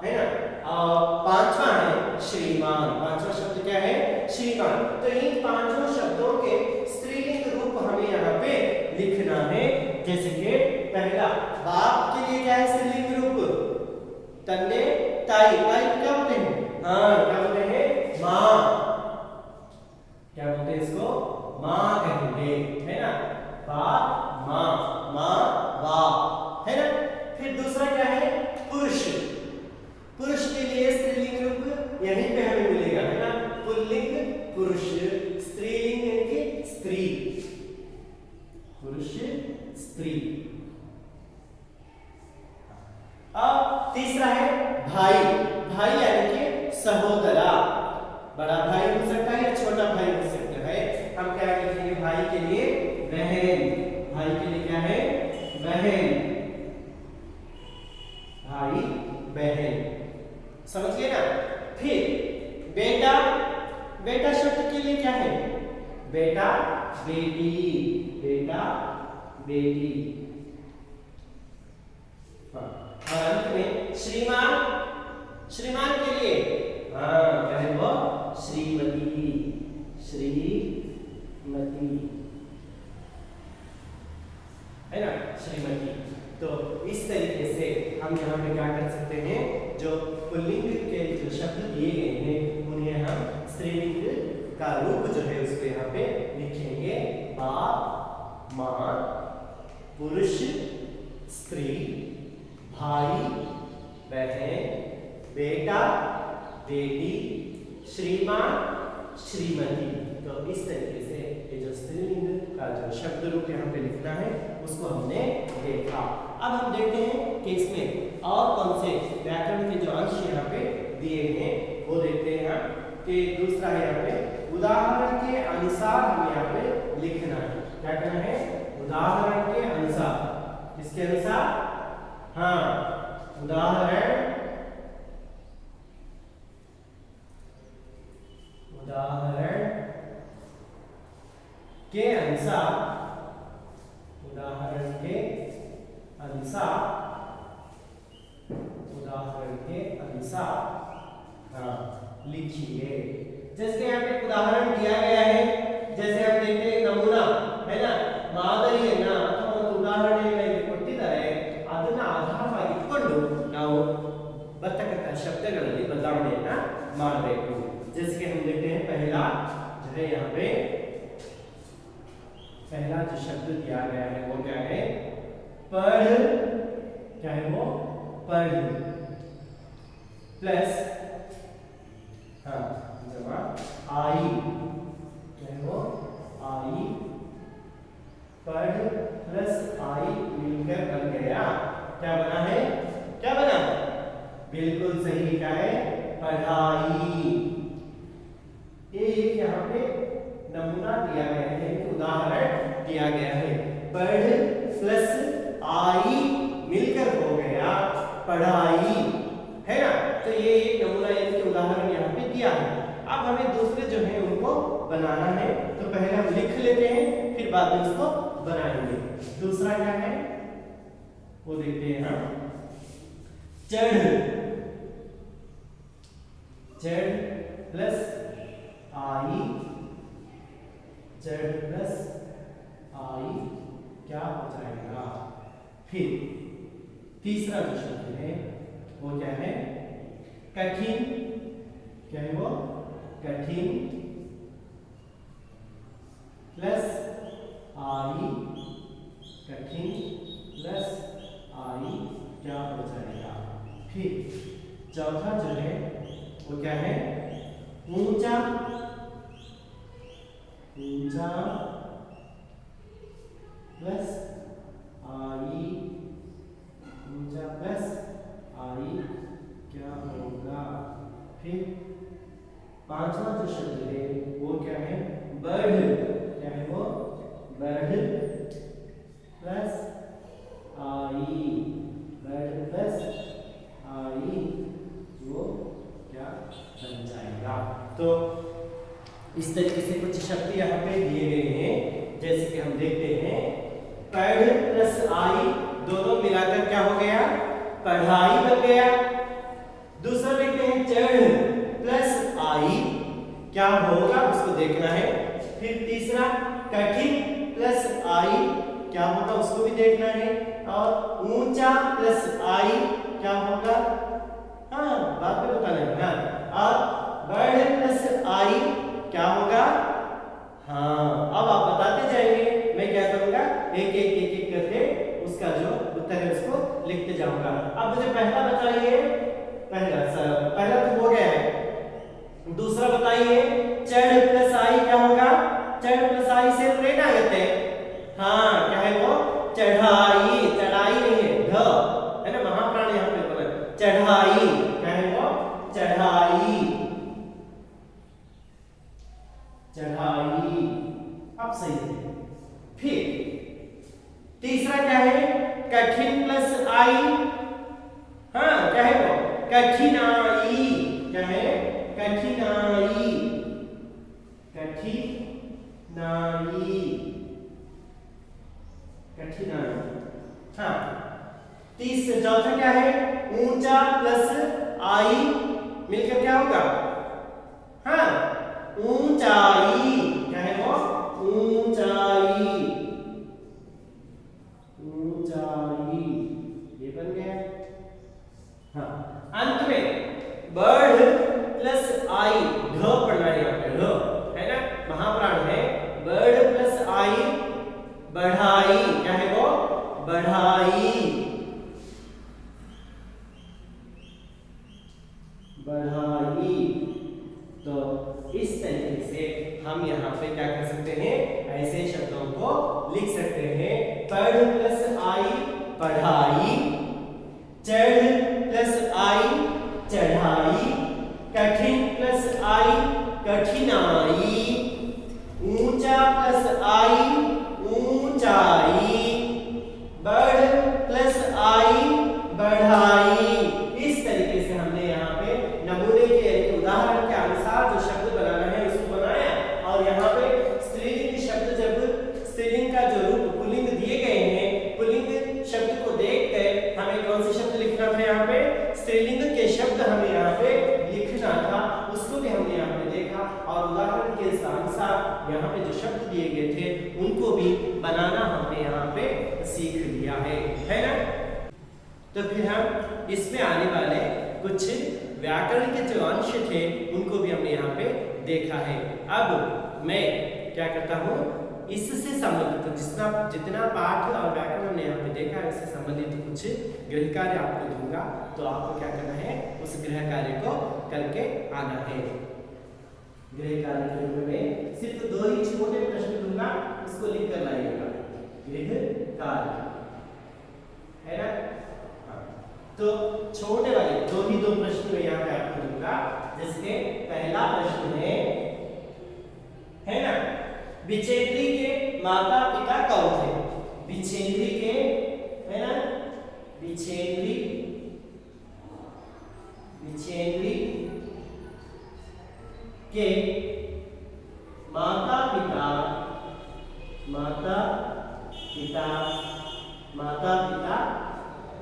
है ना। और पांचवा है श्रीमान। पांचवा शब्द क्या है? श्रीमान। तो इन पांचों शब्दों के स्त्रीलिंग रूप हमें यहाँ पे लिखना है। जैसे कि पहला बाप के लिए क्या है स्त्रीलिंग रूप? तन्ने ताई। ताई क्या बोलते हैं? हाँ, क्या बोलते हैं? माँ। क्या बोलते हैं इसको? माँ कहेंगे, है ना। बाप माँ, माँ बाप, है ना। फिर दूसरा क्या है? पुरुष। पुरुष के लिए स्त्रीलिंग रूप यहीं पे हमें मिलेगा, है ना। पुल्लिंग पुरुष, स्त्रीलिंग यानी कि स्त्री। पुरुष स्त्री। अब तीसरा है भाई। भाई यानी कि सहोदरा। बड़ा भाई हो सकता है या छोटा भाई हो सकता है। हम क्या लिखेंगे भाई के लिए? बहन। भाई के लिए क्या है? बहन। भाई बहन। समझ गए ना। फिर बेटा। बेटा शब्द के लिए क्या है? बेटा बेटी। बेटा बेटी। और अंत में श्रीमान। श्रीमान के लिए क्या है वो? श्रीमती। श्रीमती, है ना। श्रीमती। तो इस तरीके से हम यहाँ पे क्या कर सकते हैं? जो पुल्लिंग के जो शब्द दिए गए हैं उन्हें हम स्त्रीलिंग का रूप जो है उसको यहाँ पे लिखेंगे। बाप, माँ, पुरुष, स्त्री, भाई, बहन, बेटा, बेटी, श्रीमान, श्रीमती। तो इस तरीके से ये जो स्त्रीलिंग का जो शब्द रूप यहाँ पे लिखना है उसको हमने देखा। अब हम देखते हैं कि इसमें और कौन से व्याकरण के जो अंश यहाँ पे दिए हैं वो देखते हैं हम। कि दूसरा है यहाँ पे उदाहरण के अनुसार हमें यहाँ पे लिखना है। क्या करना है? उदाहरण के अनुसार। किसके अनुसार? हाँ, उदाहरण के अनुसार। उदाहरण के अनुसार। उदाहरण के अनुसार हाँ लिखिए। जैसे यहाँ पे उदाहरण दिया गया है। जैसे हम देखते हैं नमूना, है ना। ಮಾದರಿಯನ್ನ ಅಥವಾ ಒಂದು ಉದಾಹರಣೆಯನ್ನ ಇಲ್ಲಿ ಕೊಟ್ಟಿದ್ದಾರೆ, ಅದನ್ನ ಆಧಾರವಾಗಿ ಇಟ್ಕೊಂಡು ನಾವು ಬರ್ತಕ್ಕಂಥ ಶಬ್ದಗಳಲ್ಲಿ ಬದಲಾವಣೆಯನ್ನ ಮಾಡಬೇಕು। जैसे कि हम देखते हैं पहला जो है यहाँ पे पहला जो शब्द दिया गया है वो क्या है? पढ़। क्या है वो? पढ़ प्लस हाँ जमा आई। क्या है वो? आई। पढ़ प्लस आई मिलकर बन गया। क्या बना है? क्या बना? बिल्कुल सही लिखा है, पढ़ाई। एक यहाँ पे नमूना दिया गया है, उदाहरण दिया गया है। पढ़ प्लस आई मिलकर हो गया पढ़ाई, है ना। तो ये एक नमूना यानी कि उदाहरण यहाँ पे दिया है। अब हमें दूसरे जो है उनको बनाना है। तो पहले हम लिख लेते हैं, फिर बाद में इसको बनाएंगे। दूसरा क्या है वो देखते हैं हम। चढ़, चढ़ प्लस आई, चढ़ प्लस आई क्या हो जाएगा। फिर तीसरा जो शब्द है वो क्या है, कठिन। क्या है वो, कठिन प्लस आई, कठिन प्लस आई क्या हो जाएगा। फिर चौथा जो है वो क्या है, ऊंचा, ऊंचा प्लस आई, ऊंचा प्लस आई क्या होगा। फिर पांचवा जो शब्द है वो क्या है, बढ़। क्या है वो, बढ़ प्लस आई, बढ़ प्लस आई वो क्या बन जाएगा। तो इस तरीके से कुछ शब्द यहाँ पे दिए गए हैं, जैसे कि हम देखते हैं पढ़ प्लस आई दोनों मिलाकर क्या हो गया, पढ़ाई बन गया। दूसरा देखते हैं चढ़ प्लस आई क्या होगा उसको देखना है। फिर तीसरा कठिन प्लस आई क्या होगा उसको भी देखना है। और ऊंचा प्लस आई क्या होगा, हाँ बाद में बताना है। हाँ, और बढ़ प्लस आई क्या होगा, हाँ अब आप बताते जाएंगे, मैं क्या करूंगा एक एक एक एक करके उसका जो उत्तर है उसको लिखते जाऊंगा। अब मुझे पहला बताइए, पहला तो हो गया है, दूसरा बताइए चढ़ प्लस आई क्या होगा। चढ़ प्लस आई से लेना आते हैं, हाँ क्या है वो, चढ़ाई, चढ़ाई नहीं है, ध है ना, महाप्राण यहाँ पे बोला चढ़ाई। क्या है वो, चढ़ाई, चढ़ाई, अब सही है। फिर तीसरा क्या है, कठिन प्लस आई, हाँ क्या है वो, कठिनाई। क्या है, कठिनाई, कठिनाई, कठिनाई। हाँ तीसरा चौथा क्या है, ऊंचा प्लस आई मिलकर क्या होगा, हाँ ऊंचाई। क्या है वो, ऊंचाई, ऊंचाई ये बन गया। हाँ अंत में बढ़ प्लस आई, घ पढ़ना है यहाँ पे, घ है ना, महाप्राण है। बढ़ प्लस आई बढ़ाई। क्या है वो, बढ़ाई, बढ़ाई। तो इस तरीके से हम यहाँ पे क्या कर सकते हैं, ऐसे शब्दों को लिख सकते हैं। पढ़ प्लस आई पढ़ाई, चढ़ प्लस आई चढ़ाई, कठिन प्लस आई कठिनाई, ऊंचा प्लस आई ऊंचाई, बढ़ प्लस आई बढ़ाई। इस तरीके से हमने यहाँ पे नमूने के एक उदाहरण के अनुसार जो शब्द बनाना है उसको बनाया। और यहाँ पे स्त्रीलिंग शब्द, जब स्त्रीलिंग का जो रूप पुल्लिंग दिए गए हैं, पुल्लिंग शब्द को देख कर हमें कौन से शब्द लिखना था, यहाँ पे स्त्रीलिंग के शब्द हमें यहाँ पे लिखना था, उसको भी हमने यहाँ पे देखा। और उदाहरण के अनुसार यहाँ पे जो शब्द दिए गए थे उनको भी बनाना हमने यहाँ पे सीख लिया है ना। तो फिर हम इसमें आने वाले कुछ व्याकरण के जो अंश थे उनको भी हमने यहाँ पे देखा है। अब मैं क्या करता हूँ, इससे संबंधित जितना पाठ और व्याकरण हमने यहाँ पे देखा है इससे संबंधित कुछ गृह कार्य आपको दूंगा। तो आपको क्या करना है, उस गृह कार्य को करके आना है। गृह कार्य के रूप में सिर्फ 2 ही छोटे प्रश्न दूंगा, उसको लिख कर लाइएगा। गृह कार्य है ना, तो छोटे वाले 2 प्रश्न में यहाँ पे आपको दूंगा। जिसके पहला प्रश्न है ना, विच्छेदी के माता पिता कौन थे। विच्छेदी के, है ना, विच्छेदी के माता पिता माता पिता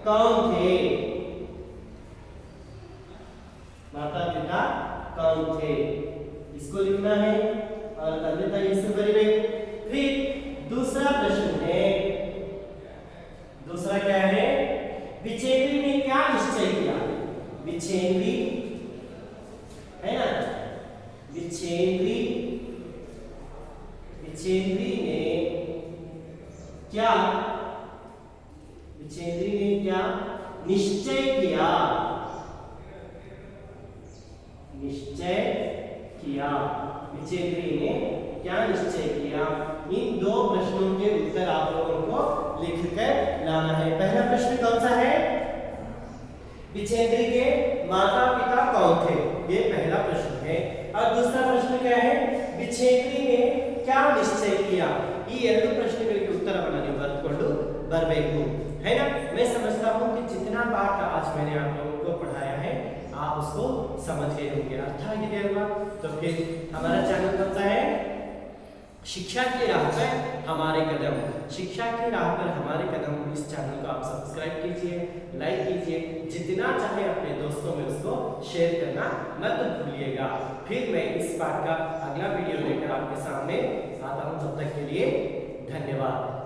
कौन थे? माता पिता कौन थे, इसको लिखना है और अन्यथा ये सब करेंगे। फिर दूसरा प्रश्न है, दूसरा क्या है? विच्छेदी ने क्या निश्चय किया? विच्छेदी है ना, विच्छेदी ने क्या निश्चय किया? विच्छेदी ने क्या निश्चय किया? इन दो प्रश्नों के उत्तर आप लोगों को लिखकर लाना है। पहला प्रश्न कौन सा है? विच्छेदी के माता पिता कौन थे, ये पहला प्रश्न है। और दूसरा प्रश्न क्या है? विच्छेदी ने क्या निश्चय किया? ಈ ಎರಡು ಪ್ರಶ್ನೆಗಳಿಗೆ उत्तरವನ್ನು ನೀವು ಬರೆದುಕೊಂಡು बरಬೇಕು है ना। मैं समझता हूँ कि जितना पाठ आज मैंने आप लोगों को पढ़ाया है आप उसको समझ गए होंगे, अर्थ आगे अल्वा। तो फिर हमारा चैनल कौन सा है? शिक्षा की राह पर हमारे कदम। शिक्षा की राह पर हमारे कदम, इस चैनल को आप सब्सक्राइब कीजिए, लाइक कीजिए, जितना चाहे अपने दोस्तों में उसको शेयर करना मत भूलिएगा। फिर मैं इस पाठ का अगला वीडियो लेकर आपके सामने आता हूँ, तब तक के लिए धन्यवाद।